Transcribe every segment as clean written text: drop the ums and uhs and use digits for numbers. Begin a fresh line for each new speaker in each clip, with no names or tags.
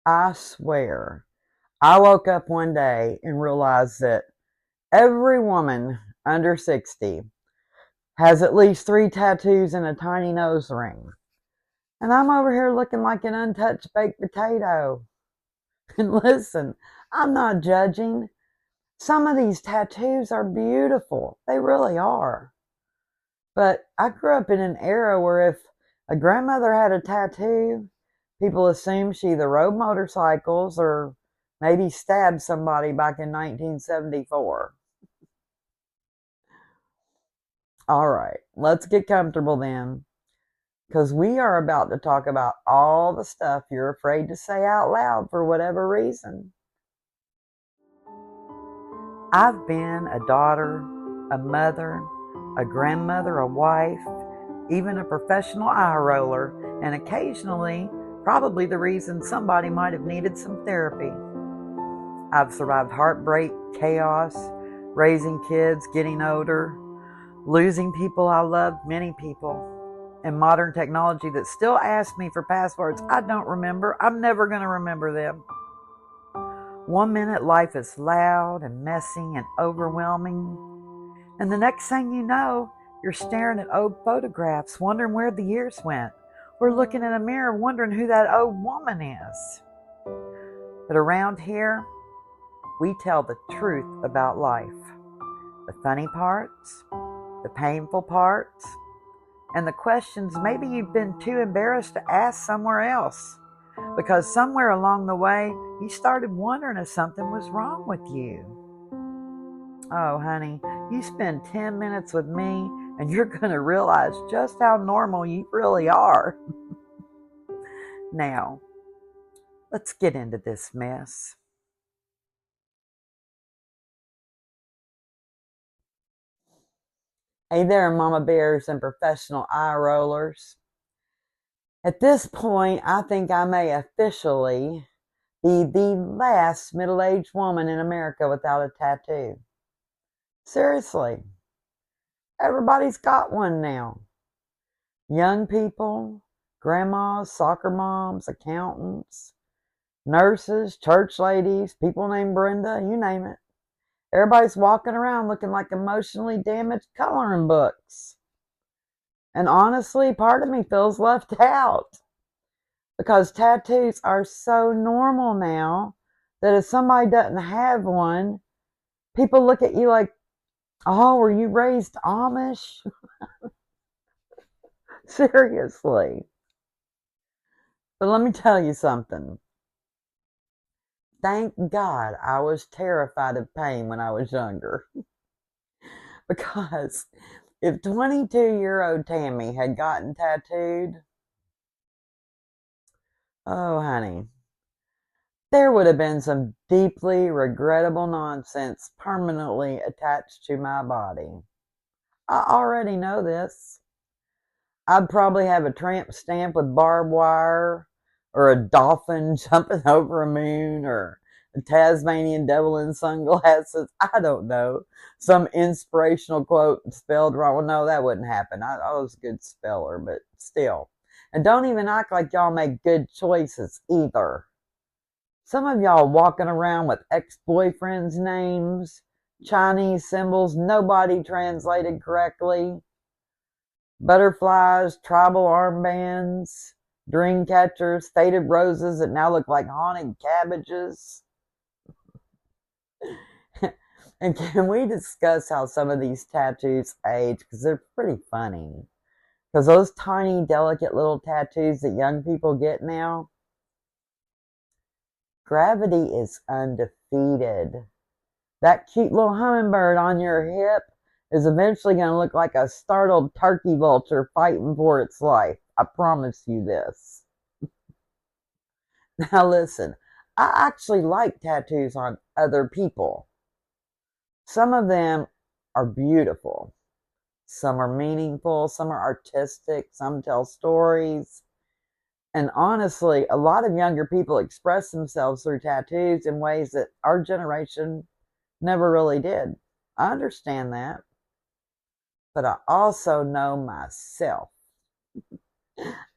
I swear, I woke up one day and realized that every woman under 60 has at least 3 tattoos and a tiny nose ring. And I'm over here looking like an untouched baked potato. And listen, I'm not judging. Some of these tattoos are beautiful. They really are. But I grew up in an era where if a grandmother had a tattoo, people assumed she either rode motorcycles or maybe stabbed somebody back in 1974. All right, let's get comfortable then, because we are about to talk about all the stuff you're afraid to say out loud for whatever reason. I've been a daughter, a mother, a grandmother, a wife, even a professional eye roller, and occasionally, probably the reason somebody might have needed some therapy. I've survived heartbreak, chaos, raising kids, getting older, losing people I loved, many people, and modern technology that still asks me for passwords I don't remember. I'm never going to remember them. One minute life is loud and messy and overwhelming, and the next thing you know, you're staring at old photographs, wondering where the years went, or looking in a mirror wondering who that old woman is. But around here, we tell the truth about life. The funny parts, the painful parts, and the questions maybe you've been too embarrassed to ask somewhere else. Because somewhere along the way, you started wondering if something was wrong with you. Oh, honey, you spend 10 minutes with me and you're going to realize just how normal you really are. Now, let's get into this mess. Hey there, mama bears and professional eye rollers. At this point, I think I may officially be the last middle-aged woman in America without a tattoo. Seriously, everybody's got one now. Young people, grandmas, soccer moms, accountants, nurses, church ladies, people named Brenda, you name it. Everybody's walking around looking like emotionally damaged coloring books. And honestly, part of me feels left out because tattoos are so normal now that if somebody doesn't have one, people look at you like, oh, were you raised Amish? Seriously. But let me tell you something. Thank God I was terrified of pain when I was younger. Because if 22-year-old Tammy had gotten tattooed, oh, honey, there would have been some deeply regrettable nonsense permanently attached to my body. I already know this. I'd probably have a tramp stamp with barbed wire, or a dolphin jumping over a moon, or a Tasmanian devil in sunglasses. I don't know. Some inspirational quote spelled wrong. Well, no, that wouldn't happen. I was a good speller, but still. And don't even act like y'all make good choices either. Some of y'all walking around with ex-boyfriends' names, Chinese symbols nobody translated correctly, butterflies, tribal armbands, dream catchers, faded roses that now look like haunted cabbages. And can we discuss how some of these tattoos age? Because they're pretty funny. Because those tiny, delicate little tattoos that young people get now, gravity is undefeated. That cute little hummingbird on your hip is eventually going to look like a startled turkey vulture fighting for its life. I promise you this. Now listen, I actually like tattoos on other people. Some of them are beautiful. Some are meaningful. Some are artistic. Some tell stories. And honestly, a lot of younger people express themselves through tattoos in ways that our generation never really did. I understand that. But I also know myself.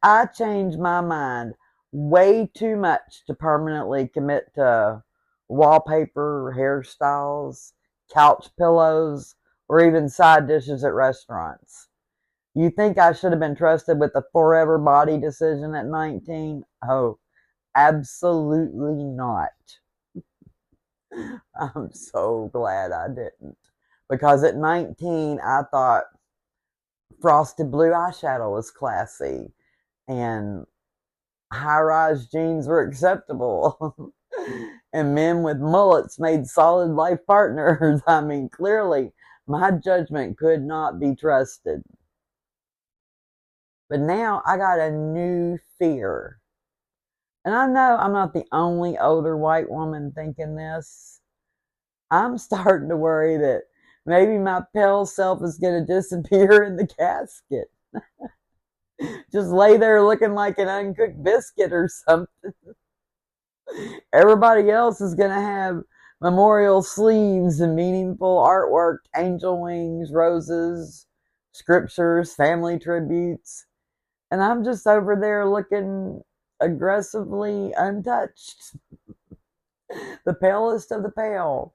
I change my mind way too much to permanently commit to wallpaper, hairstyles, couch pillows, or even side dishes at restaurants. You think I should have been trusted with the forever body decision at 19? Oh, absolutely not. I'm so glad I didn't. Because at 19, I thought frosted blue eyeshadow was classy and high-rise jeans were acceptable. And men with mullets made solid life partners. I mean, clearly, my judgment could not be trusted. But now I got a new fear. And I know I'm not the only older white woman thinking this. I'm starting to worry that maybe my pale self is going to disappear in the casket. Just lay there looking like an uncooked biscuit or something. Everybody else is going to have memorial sleeves and meaningful artwork, angel wings, roses, scriptures, family tributes. And I'm just over there looking aggressively untouched. The palest of the pale.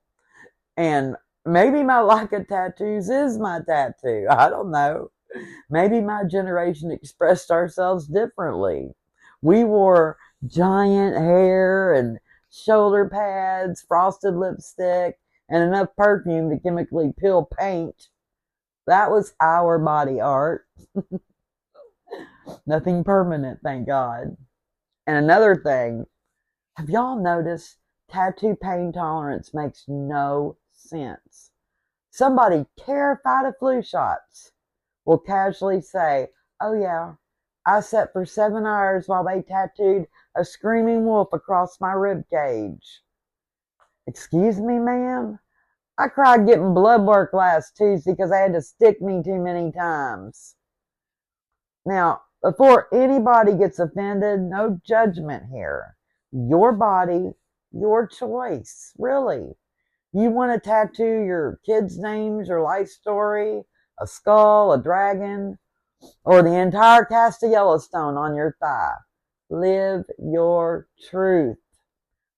And maybe my lack of tattoos is my tattoo. I don't know. Maybe my generation expressed ourselves differently. We wore giant hair and shoulder pads, frosted lipstick, and enough perfume to chemically peel paint. That was our body art. Nothing permanent, thank God. And another thing, have y'all noticed tattoo pain tolerance makes no sense? Somebody terrified of flu shots will casually say, oh yeah, I sat for 7 hours while they tattooed a screaming wolf across my rib cage. Excuse me, ma'am? I cried getting blood work last Tuesday because they had to stick me too many times. Now, before anybody gets offended, no judgment here. Your body, your choice, really. You want to tattoo your kids' names, your life story, a skull, a dragon, or the entire cast of Yellowstone on your thigh. Live your truth.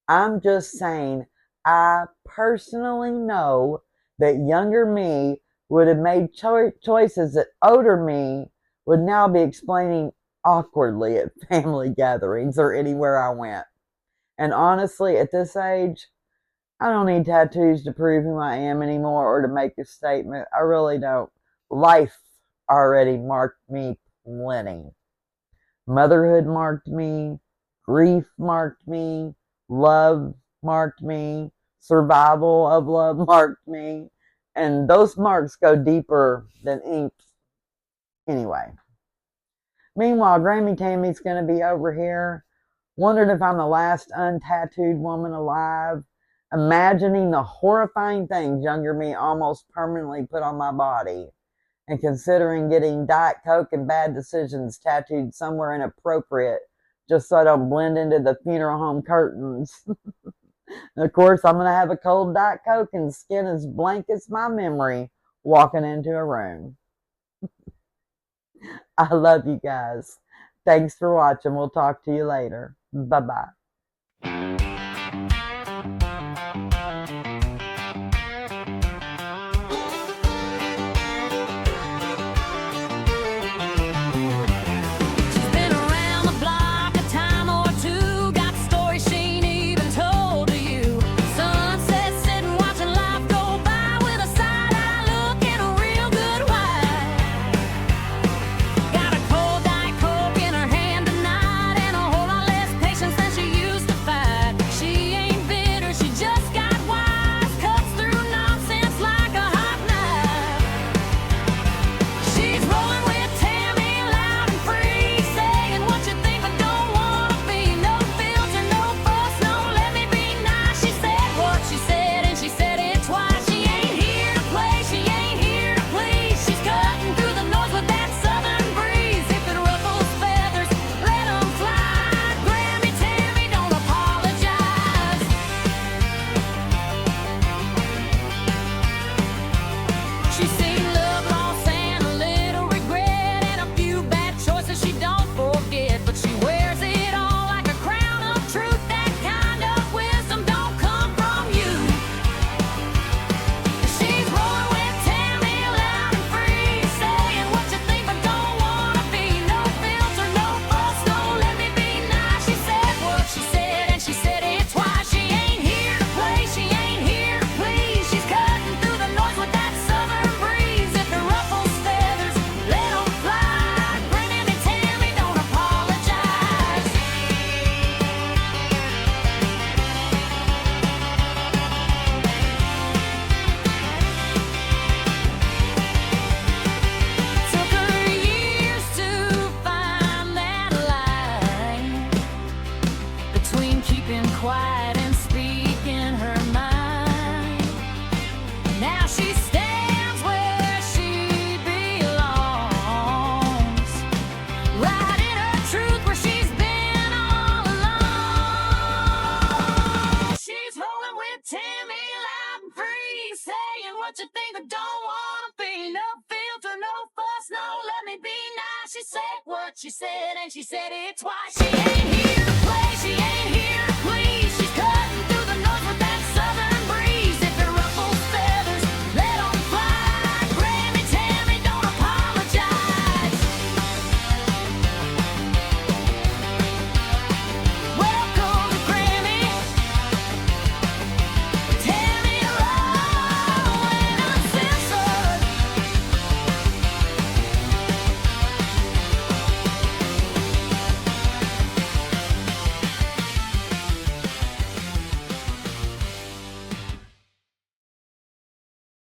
I'm just saying, I personally know that younger me would have made choices that older me would now be explaining awkwardly at family gatherings or anywhere I went. And honestly, at this age, I don't need tattoos to prove who I am anymore or to make a statement. I really don't. Life already marked me plenty. Motherhood marked me. Grief marked me. Love marked me. Survival of love marked me. And those marks go deeper than ink. Anyway. Meanwhile, Grammie Tammy's going to be over here, wondering if I'm the last untattooed woman alive, imagining the horrifying things younger me almost permanently put on my body, and considering getting Diet Coke and Bad Decisions tattooed somewhere inappropriate just so I don't blend into the funeral home curtains. And of course, I'm going to have a cold Diet Coke and skin as blank as my memory walking into a room. I love you guys. Thanks for watching. We'll talk to you later. Bye-bye.
Got a cold Diet Coke in her hand tonight and a whole lot less patience than she used to fight. be saying what you think, but don't wanna be. No filter, no fuss, no let me be nice. She said what she said, and she said it twice. She ain't here to play, she